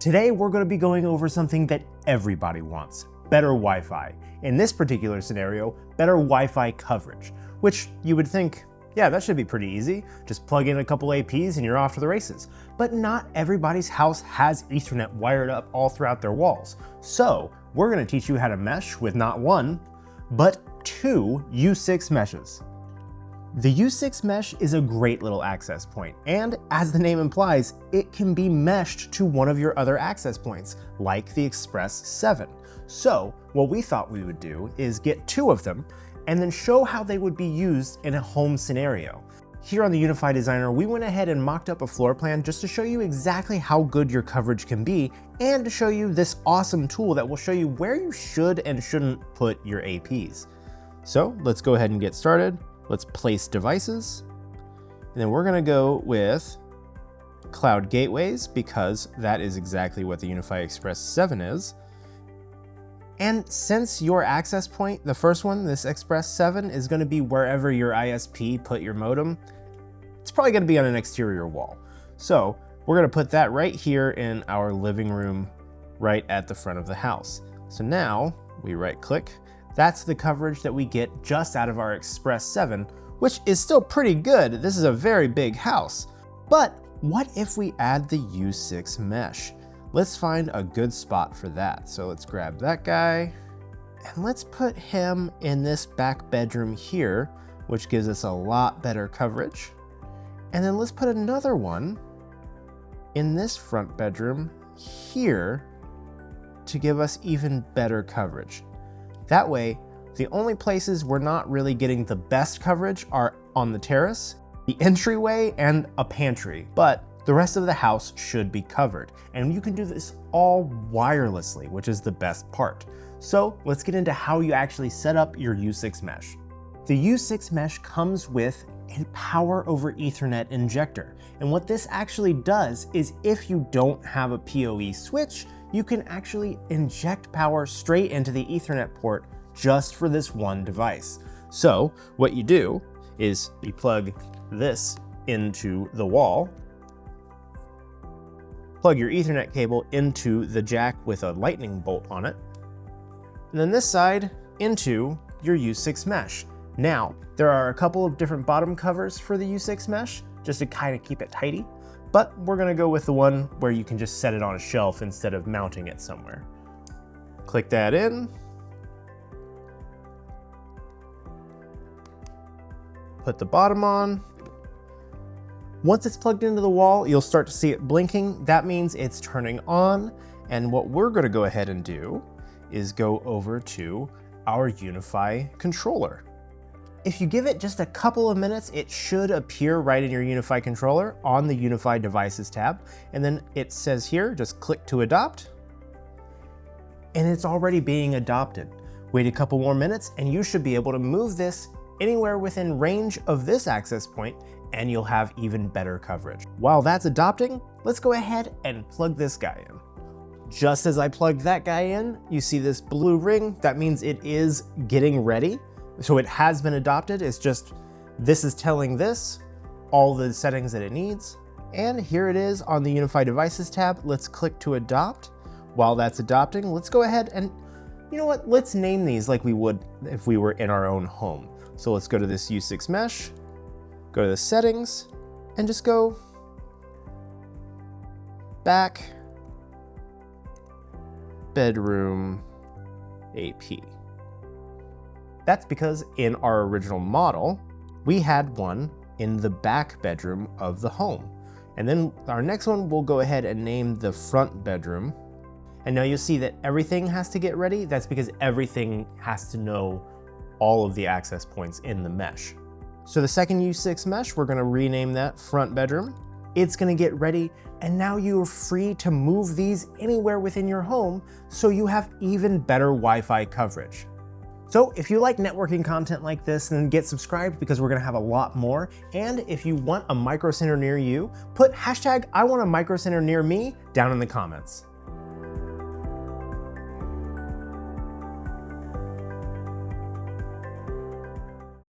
Today we're going to be going over something that everybody wants, better Wi-Fi. In this particular scenario, better Wi-Fi coverage, which you would think, yeah, that should be pretty easy. Just plug in a couple APs and you're off to the races. But not everybody's house has Ethernet wired up all throughout their walls. So we're going to teach you how to mesh with not one, but two U6 meshes. The U6 mesh is a great little access point, and as the name implies, it can be meshed to one of your other access points, like the Express 7. So what we thought we would do is get two of them, and then show how they would be used in a home scenario. Here on the Unifi Designer, we went ahead and mocked up a floor plan just to show you exactly how good your coverage can be, and to show you this awesome tool that will show you where you should and shouldn't put your APs. So let's go ahead and get started. Let's place devices, and then we're gonna go with cloud gateways because that is exactly what the Unifi Express 7 is. And since your access point, the first one, this Express 7, is gonna be wherever your ISP put your modem, it's probably gonna be on an exterior wall. So we're gonna put that right here in our living room, right at the front of the house. So now we right click. That's the coverage that we get just out of our Express 7, which is still pretty good. This is a very big house. But what if we add the U6 mesh? Let's find a good spot for that. So let's grab that guy and let's put him in this back bedroom here, which gives us a lot better coverage. And then let's put another one in this front bedroom here to give us even better coverage. That way, the only places we're not really getting the best coverage are on the terrace, the entryway, and a pantry, but the rest of the house should be covered. And you can do this all wirelessly, which is the best part. So let's get into how you actually set up your U6 mesh. The U6 mesh comes with a power over Ethernet injector. And what this actually does is if you don't have a PoE switch, you can actually inject power straight into the Ethernet port just for this one device. So what you do is you plug this into the wall, plug your Ethernet cable into the jack with a lightning bolt on it, and then this side into your U6 mesh. Now, there are a couple of different bottom covers for the U6 mesh, just to kind of keep it tidy. But we're gonna go with the one where you can just set it on a shelf instead of mounting it somewhere. Click that in. Put the bottom on. Once it's plugged into the wall, you'll start to see it blinking. That means it's turning on. And what we're gonna go ahead and do is go over to our Unifi controller. If you give it just a couple of minutes, it should appear right in your Unifi controller on the Unifi Devices tab. And then it says here, just click to adopt. And it's already being adopted. Wait a couple more minutes and you should be able to move this anywhere within range of this access point and you'll have even better coverage. While that's adopting, let's go ahead and plug this guy in. Just as I plugged that guy in, you see this blue ring. That means it is getting ready. So it has been adopted, it's just, this is telling this all the settings that it needs. And here it is on the Unifi Devices tab. Let's click to adopt. While that's adopting, let's go ahead and, you know what, let's name these like we would if we were in our own home. So let's go to this U6 mesh, go to the settings, and just go back bedroom AP. That's because in our original model, we had one in the back bedroom of the home. And then our next one, we'll go ahead and name the front bedroom. And now you'll see that everything has to get ready. That's because everything has to know all of the access points in the mesh. So the second U6 mesh, we're gonna rename that front bedroom. It's gonna get ready, and now you're free to move these anywhere within your home so you have even better Wi-Fi coverage. So if you like networking content like this, then get subscribed because we're gonna have a lot more. And if you want a microcenter near you, put hashtag I want a microcenter near me down in the comments.